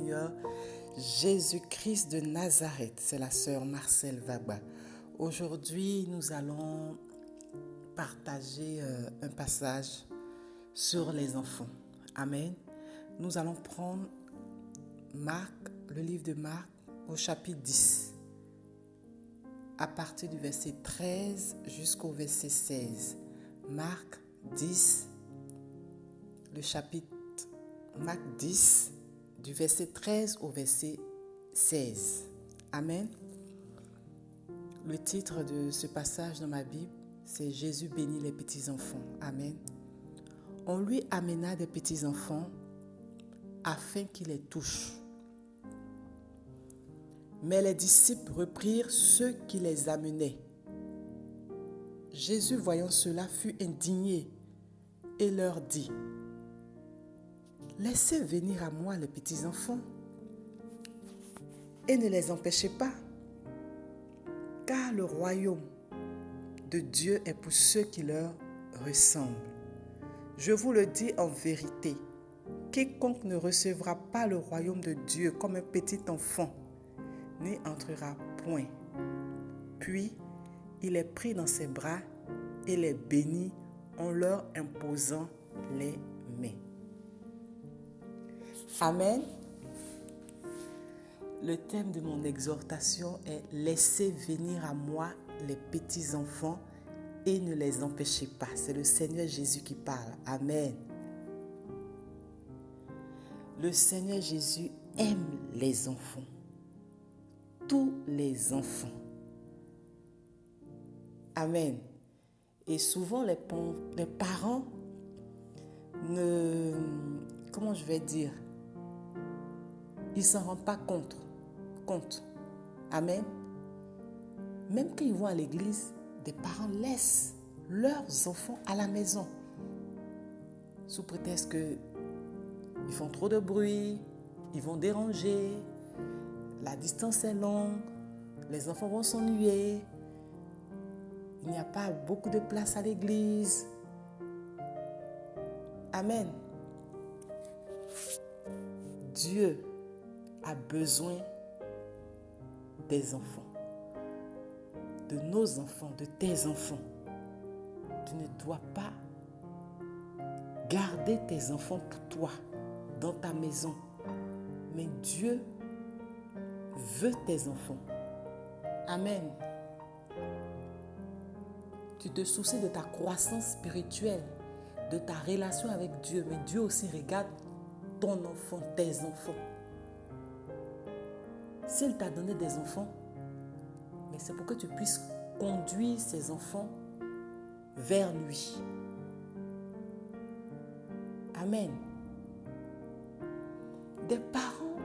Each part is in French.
Seigneur Jésus-Christ de Nazareth. C'est la sœur Marcel Vagba. Aujourd'hui, nous allons partager un passage sur les enfants. Amen. Nous allons prendre Marc, le livre de Marc, au chapitre 10, à partir du verset 13 jusqu'au verset 16. Marc 10, le chapitre Marc 10, du verset 13 au verset 16. Amen. Le titre de ce passage dans ma Bible, c'est « Jésus bénit les petits-enfants ». Amen. On lui amena des petits-enfants afin qu'il les touche. Mais les disciples reprirent ceux qui les amenaient. Jésus, voyant cela, fut indigné et leur dit : « Laissez venir à moi les petits-enfants et ne les empêchez pas, car le royaume de Dieu est pour ceux qui leur ressemblent. Je vous le dis en vérité, quiconque ne recevra pas le royaume de Dieu comme un petit enfant n'y entrera point. » Puis il les prit dans ses bras et les bénit en leur imposant les mains. Amen. Le thème de mon exhortation est « Laissez venir à moi les petits-enfants et ne les empêchez pas ». C'est le Seigneur Jésus qui parle. Amen. Le Seigneur Jésus aime les enfants. Tous les enfants. Amen. Et souvent les parents ils s'en rendent pas compte. Amen. Même quand ils vont à l'église, des parents laissent leurs enfants à la maison. Sous prétexte qu'ils font trop de bruit, ils vont déranger, la distance est longue, les enfants vont s'ennuyer, il n'y a pas beaucoup de place à l'église. Amen. Dieu a besoin des enfants, de nos enfants, de tes enfants. Tu ne dois pas garder tes enfants pour toi, dans ta maison. Mais Dieu veut tes enfants. Amen. Tu te soucies de ta croissance spirituelle, de ta relation avec Dieu. Mais Dieu aussi regarde ton enfant, tes enfants. S'il t'a donné des enfants, mais c'est pour que tu puisses conduire ces enfants vers lui. Amen. Des parents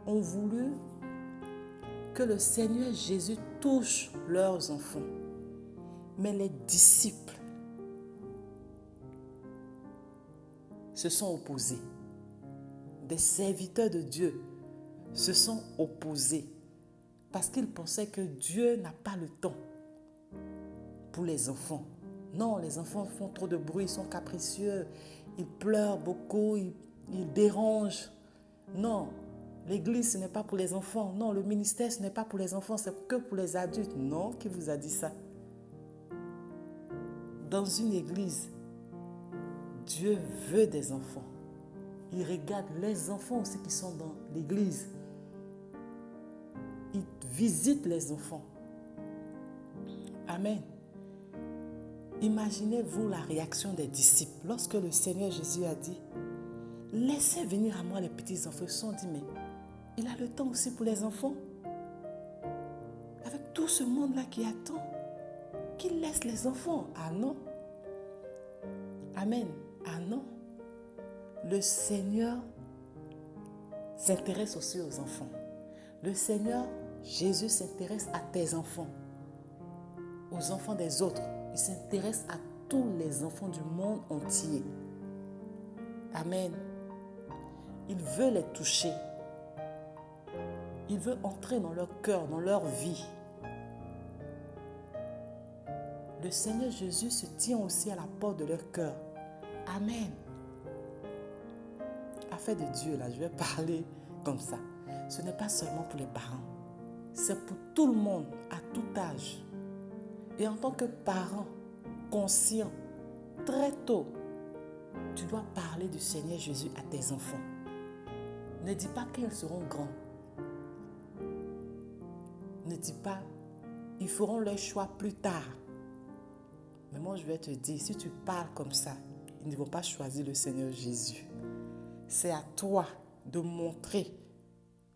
ont voulu que le Seigneur Jésus touche leurs enfants. Mais les disciples se sont opposés. Des serviteurs de Dieu se sont opposés parce qu'ils pensaient que Dieu n'a pas le temps pour les enfants. Non, les enfants font trop de bruit, ils sont capricieux, ils pleurent beaucoup, ils dérangent. Non, l'église ce n'est pas pour les enfants. Non, le ministère ce n'est pas pour les enfants, c'est que pour les adultes. Non, qui vous a dit ça? Dans une église, Dieu veut des enfants. Il regarde les enfants aussi qui sont dans l'église. Il visite les enfants. Amen. Imaginez-vous la réaction des disciples lorsque le Seigneur Jésus a dit « Laissez venir à moi les petits enfants ». Ils se sont dit « Mais il a le temps aussi pour les enfants ». Avec tout ce monde-là qui attend, qu'il laisse les enfants. Ah non. Amen. Ah non. Le Seigneur s'intéresse aussi aux enfants. Le Seigneur Jésus s'intéresse à tes enfants, aux enfants des autres. Il s'intéresse à tous les enfants du monde entier. Amen. Il veut les toucher. Il veut entrer dans leur cœur, dans leur vie. Le Seigneur Jésus se tient aussi à la porte de leur cœur. Amen. parfait de Dieu, là, je vais parler comme ça. Ce n'est pas seulement pour les parents. C'est pour tout le monde, à tout âge. Et en tant que parent conscient, très tôt, tu dois parler du Seigneur Jésus à tes enfants. Ne dis pas qu'ils seront grands. Ne dis pas, ils feront leur choix plus tard. Mais moi, je vais te dire, si tu parles comme ça, ils ne vont pas choisir le Seigneur Jésus. C'est à toi de montrer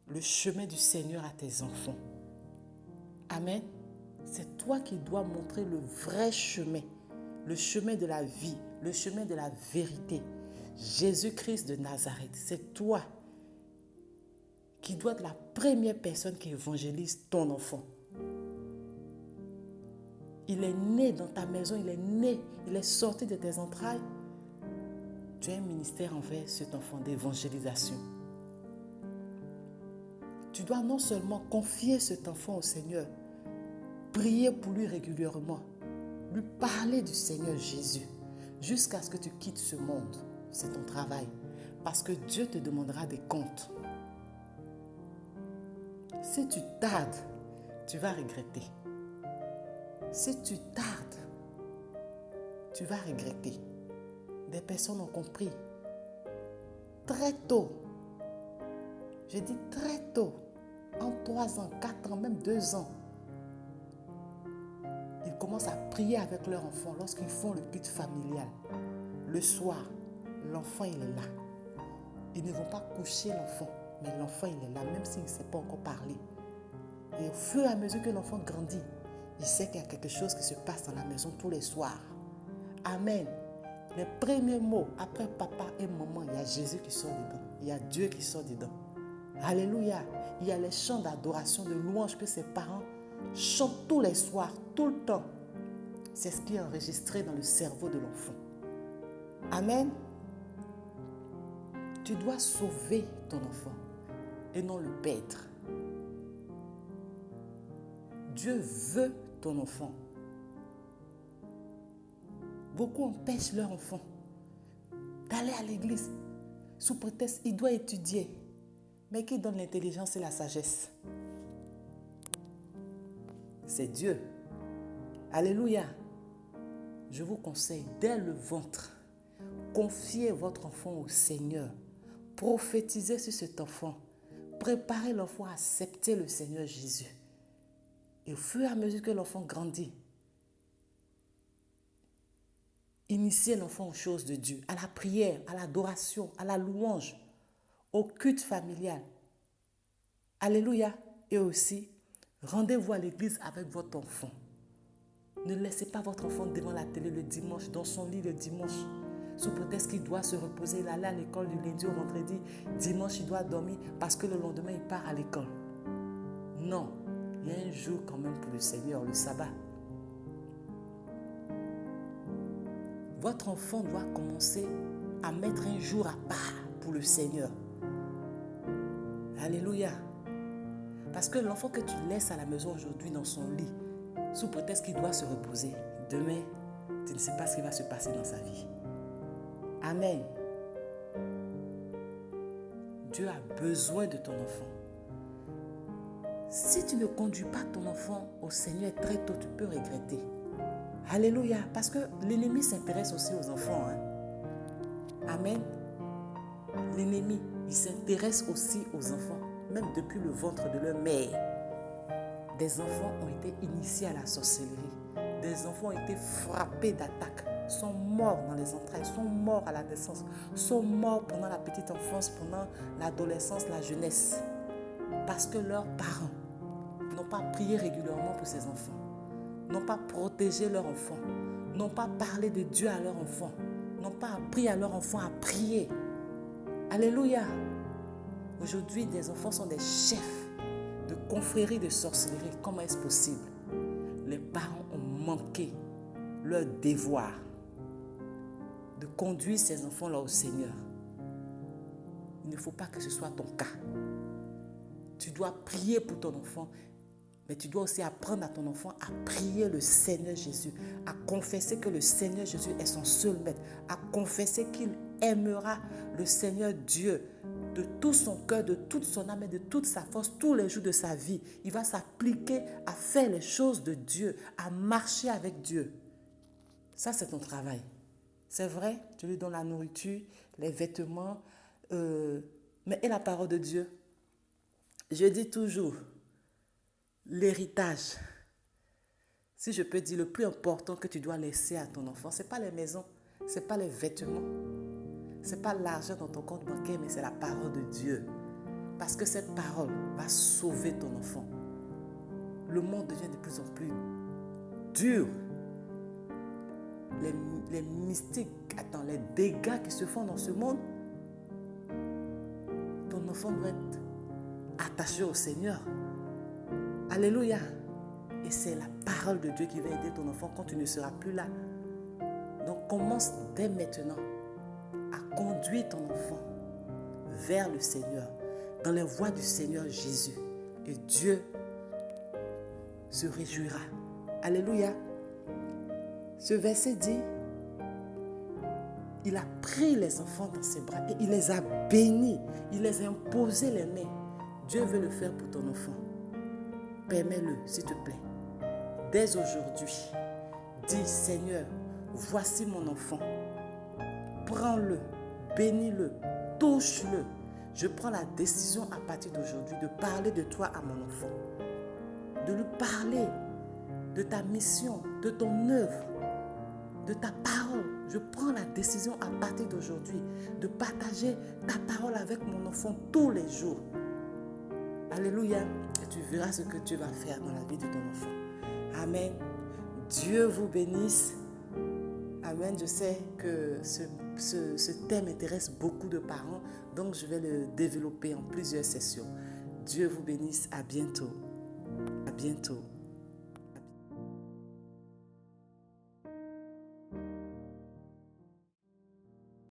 le chemin du Seigneur à tes enfants. Amen. C'est toi qui dois montrer le vrai chemin, le chemin de la vie, le chemin de la vérité. Jésus-Christ de Nazareth, c'est toi qui dois être la première personne qui évangélise ton enfant. Il est né dans ta maison, il est né, il est sorti de tes entrailles. Tu as un ministère envers cet enfant d'évangélisation. Tu dois non seulement confier cet enfant au Seigneur, prier pour lui régulièrement, lui parler du Seigneur Jésus, jusqu'à ce que tu quittes ce monde. C'est ton travail. Parce que Dieu te demandera des comptes. Si tu tardes, tu vas regretter. Si tu tardes, tu vas regretter. Des personnes ont compris très tôt. Je dis très tôt, en 3 ans, 4 ans, même 2 ans. Ils commencent à prier avec leur enfant lorsqu'ils font le culte familial. Le soir, l'enfant il est là. Ils ne vont pas coucher l'enfant, mais l'enfant il est là, même s'il ne sait pas encore parler. Et au fur et à mesure que l'enfant grandit, il sait qu'il y a quelque chose qui se passe dans la maison tous les soirs. Amen. Les premiers mots, après papa et maman, il y a Jésus qui sort dedans. Il y a Dieu qui sort dedans. Alléluia. Il y a les chants d'adoration, de louange que ses parents chantent tous les soirs, tout le temps. C'est ce qui est enregistré dans le cerveau de l'enfant. Amen. Tu dois sauver ton enfant et non le perdre. Dieu veut ton enfant. Beaucoup empêchent leur enfant d'aller à l'église sous prétexte qu'il doit étudier. Mais qui donne l'intelligence et la sagesse? C'est Dieu. Alléluia. Je vous conseille, dès le ventre, confiez votre enfant au Seigneur. Prophétisez sur cet enfant. Préparez l'enfant à accepter le Seigneur Jésus. Et au fur et à mesure que l'enfant grandit, initiez l'enfant aux choses de Dieu, à la prière, à l'adoration, à la louange, au culte familial. Alléluia. Et aussi, rendez-vous à l'église avec votre enfant. Ne laissez pas votre enfant devant la télé le dimanche, dans son lit le dimanche, sous prétexte qu'il doit se reposer. Il allait à l'école du lundi au vendredi. Dimanche, il doit dormir parce que le lendemain, il part à l'école. Non, il y a un jour quand même pour le Seigneur, le sabbat. Votre enfant doit commencer à mettre un jour à part pour le Seigneur. Alléluia. Parce que l'enfant que tu laisses à la maison aujourd'hui dans son lit, sous prétexte qu'il doit se reposer, demain, tu ne sais pas ce qui va se passer dans sa vie. Amen. Dieu a besoin de ton enfant. Si tu ne conduis pas ton enfant au Seigneur très tôt, tu peux regretter. Alléluia. Parce que l'ennemi s'intéresse aussi aux enfants. Amen. L'ennemi, il s'intéresse aussi aux enfants, même depuis le ventre de leur mère. Des enfants ont été initiés à la sorcellerie. Des enfants ont été frappés d'attaques, sont morts dans les entrailles, sont morts à la naissance, sont morts pendant la petite enfance, pendant l'adolescence, la jeunesse. Parce que leurs parents n'ont pas prié régulièrement pour ces enfants, n'ont pas protégé leurs enfants, n'ont pas parlé de Dieu à leurs enfants, n'ont pas appris à leurs enfants à prier. Alléluia. Aujourd'hui, des enfants sont des chefs de confréries de sorcellerie. Comment est-ce possible? Les parents ont manqué leur devoir de conduire ces enfants-là au Seigneur. Il ne faut pas que ce soit ton cas. Tu dois prier pour ton enfant, mais tu dois aussi apprendre à ton enfant à prier le Seigneur Jésus, à confesser que le Seigneur Jésus est son seul maître, à confesser qu'il aimera le Seigneur Dieu de tout son cœur, de toute son âme et de toute sa force tous les jours de sa vie. Il va s'appliquer à faire les choses de Dieu, à marcher avec Dieu. Ça, c'est ton travail. C'est vrai, tu lui donnes la nourriture, les vêtements, mais et la parole de Dieu? Je dis toujours, l'héritage, si je peux dire, le plus important que tu dois laisser à ton enfant, ce n'est pas les maisons, ce n'est pas les vêtements, ce n'est pas l'argent dans ton compte bancaire, mais c'est la parole de Dieu. Parce que cette parole va sauver ton enfant. Le monde devient de plus en plus dur. Les mystiques, les dégâts qui se font dans ce monde, ton enfant doit être attaché au Seigneur. Alléluia. Et c'est la parole de Dieu qui va aider ton enfant quand tu ne seras plus là. Donc commence dès maintenant à conduire ton enfant vers le Seigneur, dans les voies du Seigneur Jésus. Et Dieu se réjouira. Alléluia. Ce verset dit, il a pris les enfants dans ses bras et il les a bénis. Il les a imposé les mains. Dieu veut le faire pour ton enfant. Permets-le, s'il te plaît. Dès aujourd'hui, dis, Seigneur, voici mon enfant. Prends-le, bénis-le, touche-le. Je prends la décision à partir d'aujourd'hui de parler de toi à mon enfant. De lui parler de ta mission, de ton œuvre, de ta parole. Je prends la décision à partir d'aujourd'hui de partager ta parole avec mon enfant tous les jours. Alléluia. Et tu verras ce que Dieu va faire dans la vie de ton enfant. Amen. Dieu vous bénisse. Amen. Je sais que ce thème intéresse beaucoup de parents, donc je vais le développer en plusieurs sessions. Dieu vous bénisse. À bientôt. À bientôt.